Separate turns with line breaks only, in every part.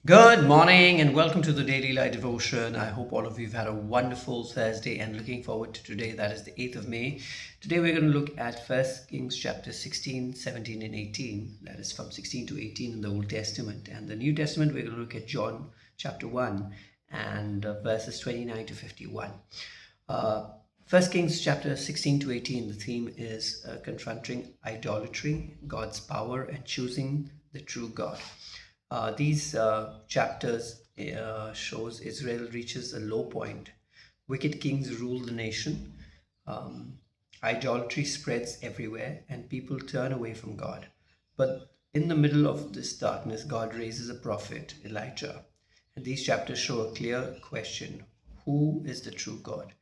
Good morning and welcome to the Daily Light Devotion. I hope all of you have had a wonderful Thursday and looking forward to today. That is the 8th of May. Today we're going to look at First Kings chapter 16, 17, and 18. That is from 16 to 18 in the Old Testament. And the New Testament, we're going to look at John chapter 1 and verses 29 to 51. Uh, First Kings chapter 16 to 18, the theme is confronting idolatry, God's power, and choosing the true God. These chapters shows Israel reaches a low point. Wicked kings rule the nation. Um, Idolatry spreads everywhere, and people turn away from God. But in the middle of this darkness, God raises a prophet, Elijah. And these chapters show a clear question: who is the true God?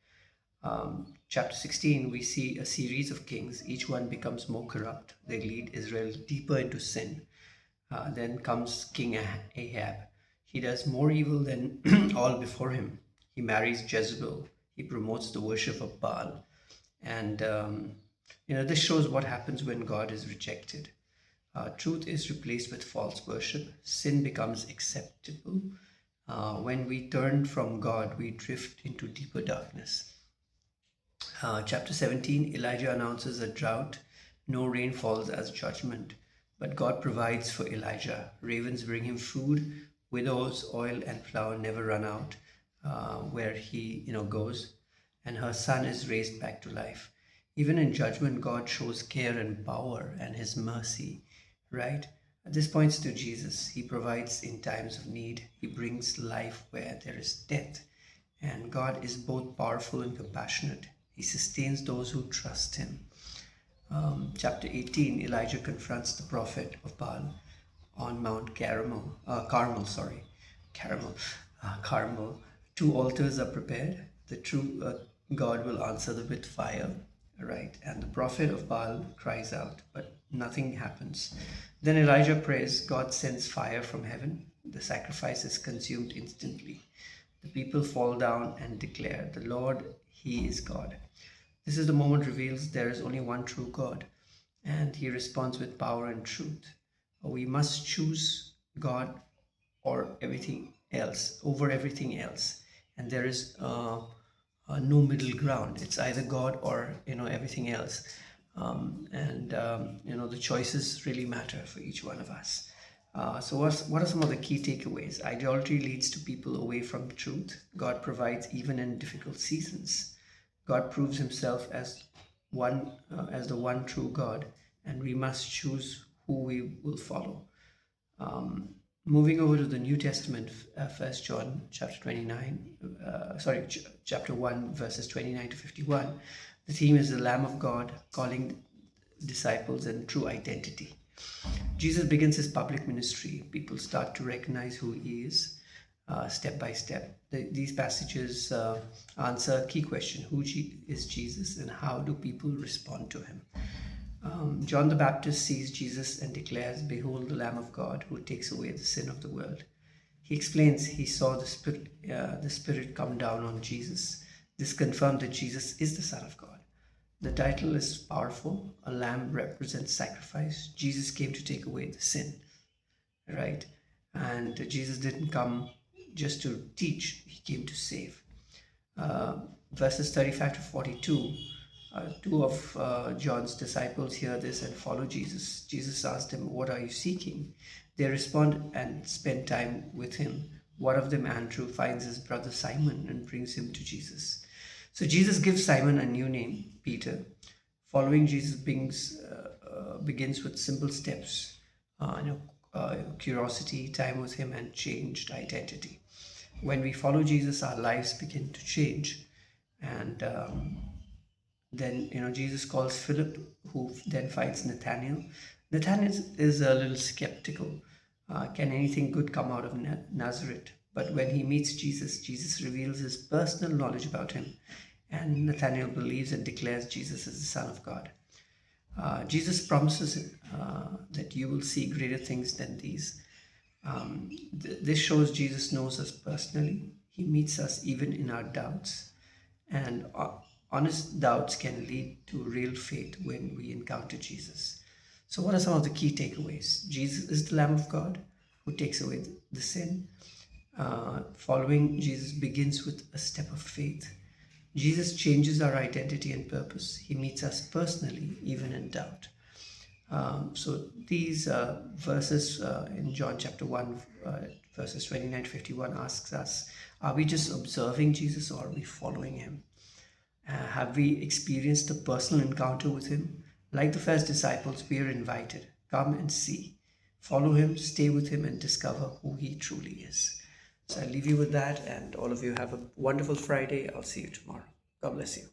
Chapter 16, we see a series of kings. Each one becomes more corrupt. They lead Israel deeper into sin. Then comes King Ahab. He does more evil than all before him. He marries Jezebel. He promotes the worship of Baal. And, this shows what happens when God is rejected. Truth is replaced with false worship. Sin becomes acceptable. When we turn from God, we drift into deeper darkness. Chapter 17, Elijah announces a drought. No rain falls as judgment, but God provides for Elijah. Ravens bring him food. Widows, oil, and flour never run out where he goes. And her son is raised back to life. Even in judgment, God shows care and power and his mercy, right? This points to Jesus. He provides in times of need. He brings life where there is death. And God is both powerful and compassionate. He sustains those who trust him. Chapter 18, Elijah confronts the prophet of Baal on Mount Carmel. Two altars are prepared. The true God will answer them with fire, right? And the prophet of Baal cries out, but nothing happens. Then Elijah prays. God sends fire from heaven. The sacrifice is consumed instantly. The people fall down and declare, "The Lord, He is God." This is the moment reveals there is only one true God, and He responds with power and truth. We must choose God or everything else over everything else, and there is no middle ground. It's either God or everything else, and the choices really matter for each one of us. So what are some of the key takeaways? Idolatry leads to people away from truth. God provides even in difficult seasons. God proves himself as the one true God, and we must choose who we will follow. Moving over to the New Testament, First John chapter 1, verses 29 to 51. The theme is the Lamb of God calling disciples and true identity. Jesus begins his public ministry. People start to recognize who he is step by step. These passages answer a key question: who is Jesus, and how do people respond to him? John the Baptist sees Jesus and declares, "Behold the Lamb of God who takes away the sin of the world." He explains he saw the Spirit come down on Jesus. This confirmed that Jesus is the Son of God. The title is powerful. A lamb represents sacrifice. Jesus came to take away the sin, right? And Jesus didn't come just to teach, he came to save. Verses 35 to 42, two of John's disciples hear this and follow Jesus. Jesus asked them, "What are you seeking?" They respond and spend time with him. One of them, Andrew, finds his brother Simon and brings him to Jesus. So Jesus gives Simon a new name, Peter. Following Jesus begins with simple steps, curiosity, time with him, and changed identity. When we follow Jesus, our lives begin to change. And then Jesus calls Philip, who then finds Nathanael. Nathanael is a little skeptical. Can anything good come out of Nazareth? But when he meets Jesus, Jesus reveals his personal knowledge about him, and Nathanael believes and declares Jesus as the Son of God. Jesus promises that you will see greater things than these. This shows Jesus knows us personally. He meets us even in our doubts, and honest doubts can lead to real faith when we encounter Jesus. So what are some of the key takeaways? Jesus is the Lamb of God who takes away the sin. Following Jesus begins with a step of faith. Jesus changes our identity and purpose. He meets us personally, even in doubt. So these verses in John chapter 1, verses 29 to 51 asks us, are we just observing Jesus or are we following him? Have we experienced a personal encounter with him? Like the first disciples, we are invited. Come and see. Follow him, stay with him, and discover who he truly is. So I leave you with that, and all of you have a wonderful Friday. I'll see you tomorrow. God bless you.